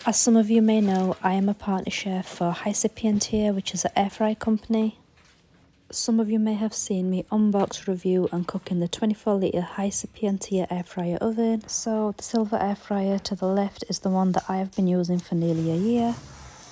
As some of you may know, I am a partner chef for Hysapientia, which is an air fry company. Some of you may have seen me unbox, review and cook in the 24-litre Hysapientia air fryer oven. So the silver air fryer to the left is the one that I have been using for nearly a year.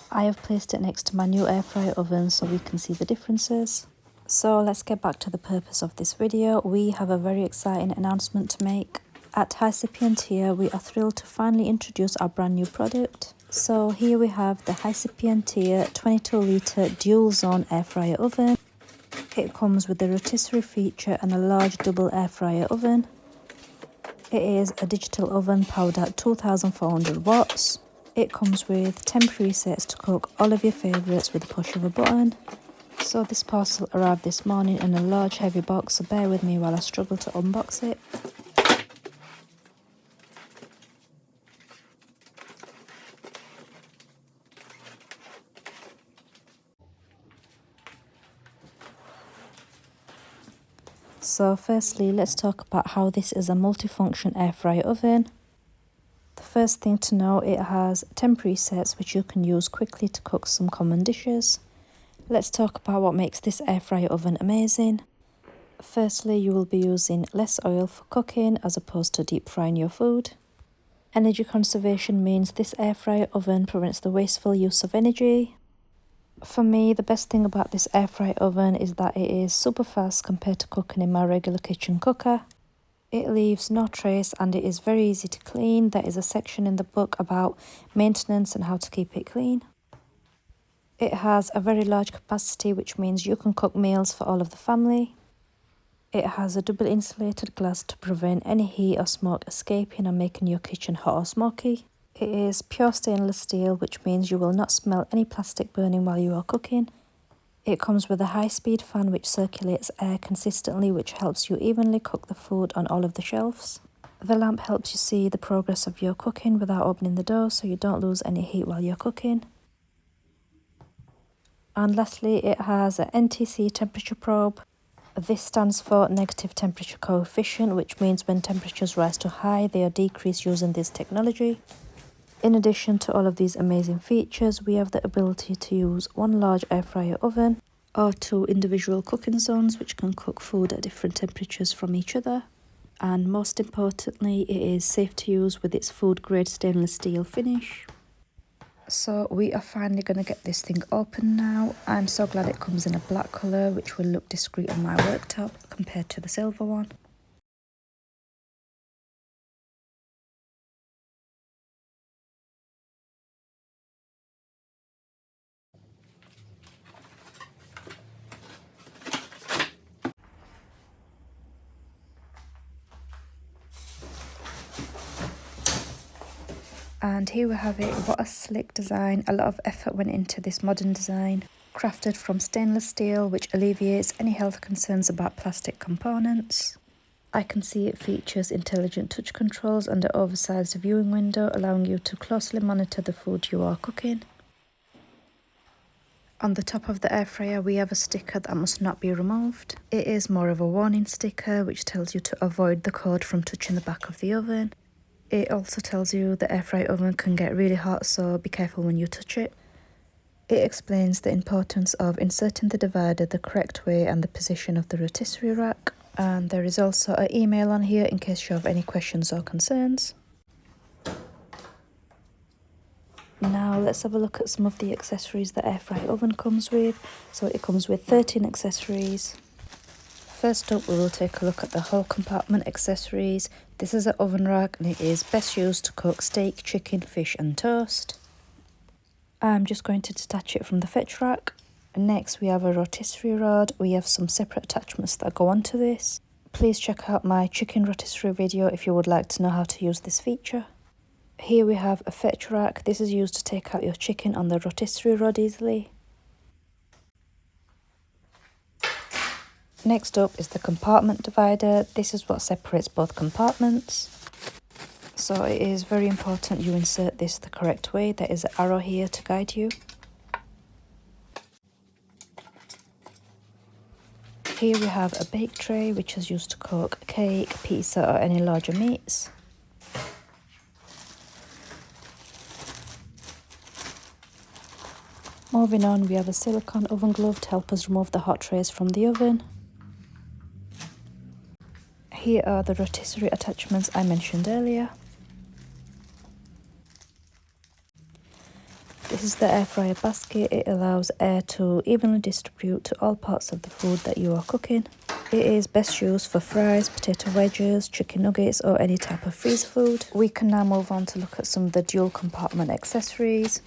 I have placed it next to my new air fryer oven so we can see the differences. So let's get back to the purpose of this video. We have a very exciting announcement to make. At Hysapientia, we are thrilled to finally introduce our brand new product. So here we have the Hysapientia 22-litre dual zone air fryer oven. It comes with the rotisserie feature and a large double air fryer oven. It is a digital oven powered at 2400 watts. It comes with 10 presets to cook all of your favourites with the push of a button. So this parcel arrived this morning in a large heavy box, so bear with me while I struggle to unbox it. So firstly, let's talk about how this is a multifunction air fryer oven. The first thing to know, it has 10 presets which you can use quickly to cook some common dishes. Let's talk about what makes this air fryer oven amazing. Firstly, you will be using less oil for cooking as opposed to deep frying your food. Energy conservation means this air fryer oven prevents the wasteful use of energy. For me, the best thing about this air fryer oven is that it is super fast compared to cooking in my regular kitchen cooker. It leaves no trace and it is very easy to clean. There is a section in the book about maintenance and how to keep it clean. It has a very large capacity, which means you can cook meals for all of the family. It has a double insulated glass to prevent any heat or smoke escaping and making your kitchen hot or smoky. It is pure stainless steel, which means you will not smell any plastic burning while you are cooking. It comes with a high-speed fan which circulates air consistently, which helps you evenly cook the food on all of the shelves. The lamp helps you see the progress of your cooking without opening the door, so you don't lose any heat while you're cooking. And lastly, it has an NTC temperature probe. This stands for negative temperature coefficient, which means when temperatures rise to high, they are decreased using this technology. In addition to all of these amazing features, we have the ability to use one large air fryer oven or 2 individual cooking zones which can cook food at different temperatures from each other. And most importantly, it is safe to use with its food grade stainless steel finish. So we are finally going to get this thing open now. I'm so glad it comes in a black colour, which will look discreet on my worktop compared to the silver one. And here we have it. What a slick design. A lot of effort went into this modern design. Crafted from stainless steel, which alleviates any health concerns about plastic components. I can see it features intelligent touch controls and an oversized viewing window, allowing you to closely monitor the food you are cooking. On the top of the air fryer, we have a sticker that must not be removed. It is more of a warning sticker, which tells you to avoid the cord from touching the back of the oven. It also tells you the air fryer oven can get really hot, so be careful when you touch it. It explains the importance of inserting the divider the correct way and the position of the rotisserie rack. And there is also an email on here in case you have any questions or concerns. Now let's have a look at some of the accessories the air fryer oven comes with. So it comes with 13 accessories. First up, we will take a look at the whole compartment accessories. This is an oven rack and it is best used to cook steak, chicken, fish and toast. I'm just going to detach it from the fetch rack. Next, we have a rotisserie rod. We have some separate attachments that go onto this. Please check out my chicken rotisserie video if you would like to know how to use this feature. Here we have a fetch rack. This is used to take out your chicken on the rotisserie rod easily. Next up is the compartment divider. This is what separates both compartments. So it is very important you insert this the correct way. There is an arrow here to guide you. Here we have a bake tray, which is used to cook cake, pizza or any larger meats. Moving on, we have a silicone oven glove to help us remove the hot trays from the oven. Here are the rotisserie attachments I mentioned earlier. This is the air fryer basket. It allows air to evenly distribute to all parts of the food that you are cooking. It is best used for fries, potato wedges, chicken nuggets or any type of freezer food. We can now move on to look at some of the dual compartment accessories.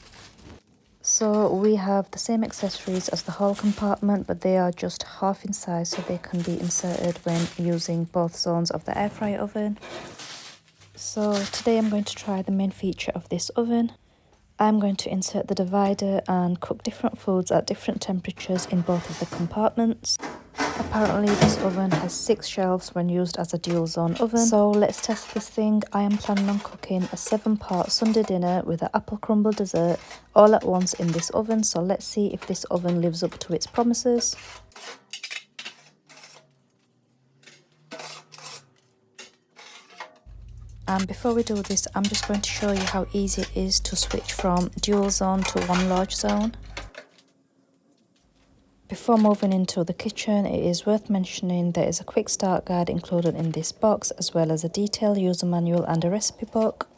So we have the same accessories as the whole compartment, but they are just half in size, so they can be inserted when using both zones of the air fryer oven. So today I'm going to try the main feature of this oven. I'm going to insert the divider and cook different foods at different temperatures in both of the compartments. Apparently this oven has 6 shelves when used as a dual zone oven. So let's test this thing. I am planning on cooking a 7-part Sunday dinner with an apple crumble dessert all at once in this oven. So let's see if this oven lives up to its promises. And before we do this, I'm just going to show you how easy it is to switch from dual zone to one large zone. Before moving into the kitchen, it is worth mentioning there is a quick start guide included in this box, as well as a detailed user manual and a recipe book.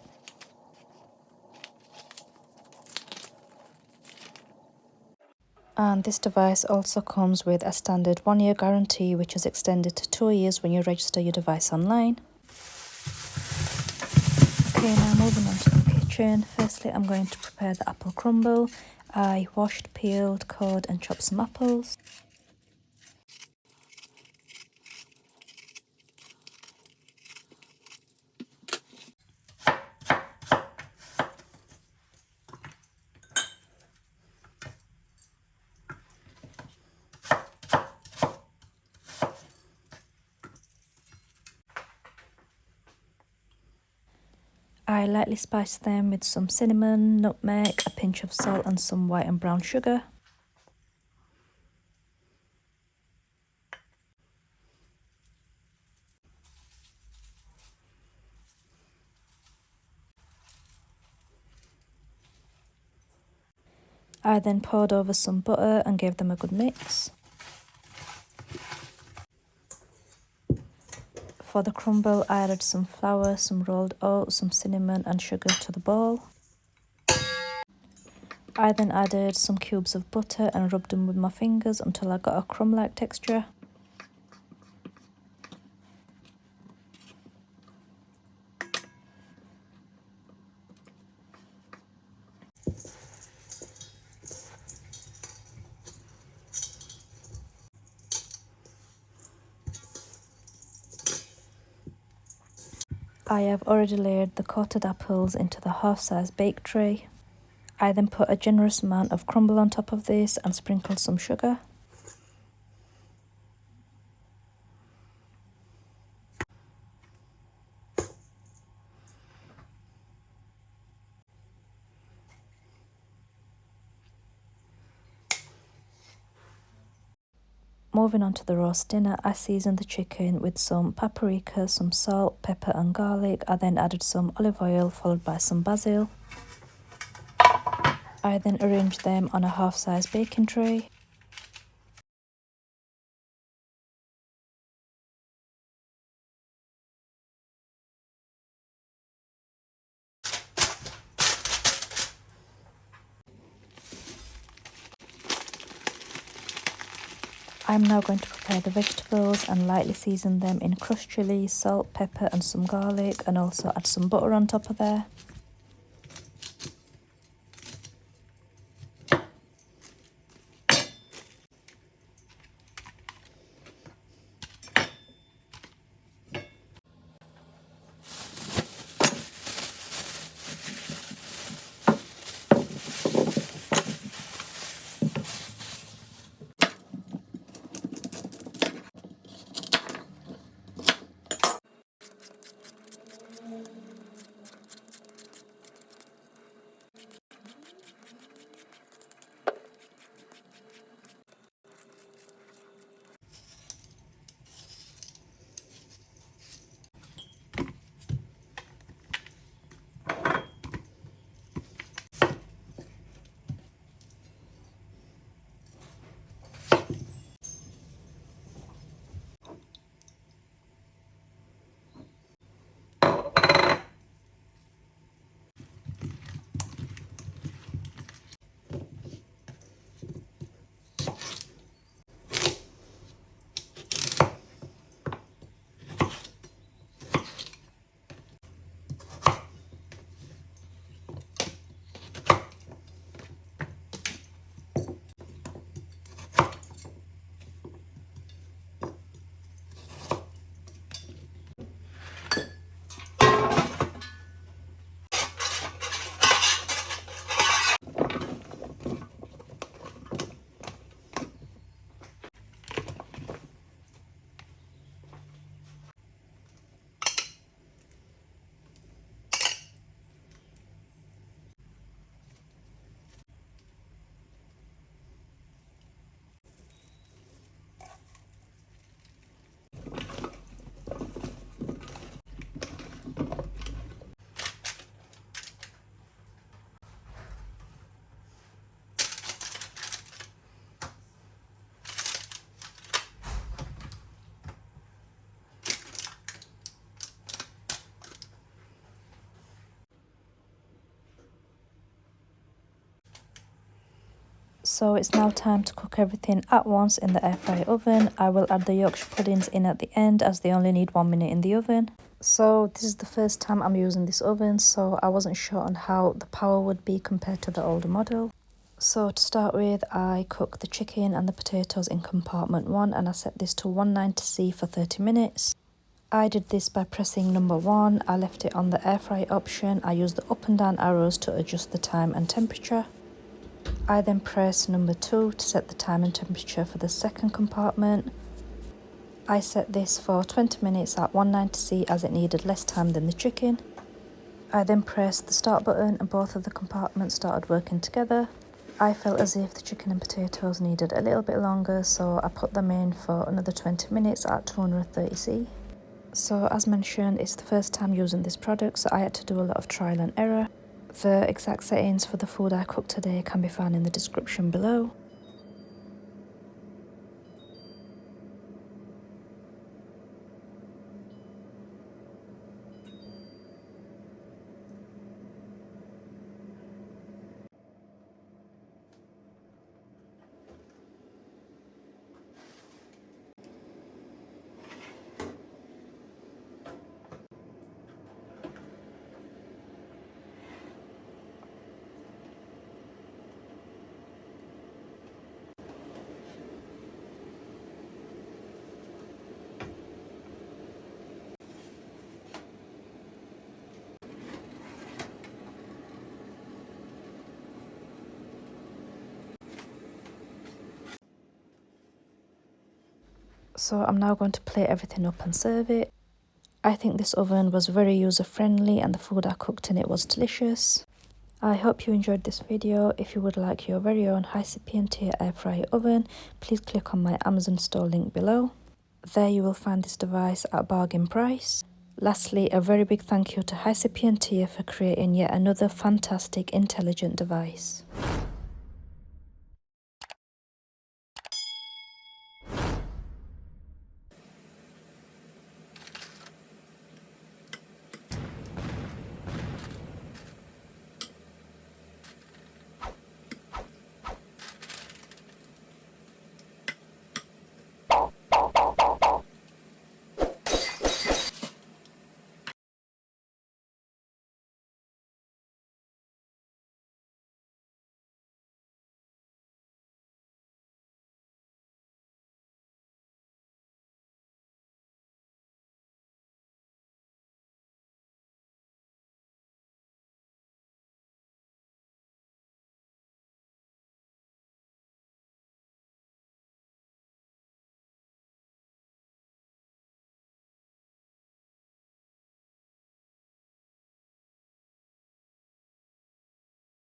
And this device also comes with a standard 1-year guarantee, which is extended to 2 years when you register your device online. Okay, now moving on to the kitchen. Firstly, I'm going to prepare the apple crumble. I washed, peeled, cored and chopped some apples. I lightly spiced them with some cinnamon, nutmeg, a pinch of salt and some white and brown sugar. I then poured over some butter and gave them a good mix. For the crumble, I added some flour, some rolled oats, some cinnamon and sugar to the bowl. I then added some cubes of butter and rubbed them with my fingers until I got a crumb-like texture. I have already layered the coated apples into the half-size bake tray. I then put a generous amount of crumble on top of this and sprinkled some sugar. Moving on to the roast dinner, I seasoned the chicken with some paprika, some salt, pepper and garlic. I then added some olive oil followed by some basil. I then arranged them on a half-size baking tray. I'm now going to prepare the vegetables and lightly season them in crushed chilli, salt, pepper and some garlic, and also add some butter on top of there. So it's now time to cook everything at once in the air fryer oven. I will add the Yorkshire puddings in at the end as they only need 1 minute in the oven. So this is the first time I'm using this oven, so I wasn't sure on how the power would be compared to the older model. So to start with, I cook the chicken and the potatoes in compartment 1 and I set this to 190°C for 30 minutes. I did this by pressing number 1, I left it on the air fry option, I used the up and down arrows to adjust the time and temperature. I then pressed number 2 to set the time and temperature for the second compartment. I set this for 20 minutes at 190°C as it needed less time than the chicken. I then pressed the start button and both of the compartments started working together. I felt as if the chicken and potatoes needed a little bit longer, so I put them in for another 20 minutes at 230°C. So as mentioned, it's the first time using this product, so I had to do a lot of trial and error. The exact settings for the food I cooked today can be found in the description below. So I'm now going to plate everything up and serve it. I think this oven was very user friendly and the food I cooked in it was delicious. I hope you enjoyed this video. If you would like your very own Hysapientia air fryer oven, please click on my Amazon store link below. There you will find this device at a bargain price. Lastly, a very big thank you to Hysapientia for creating yet another fantastic intelligent device.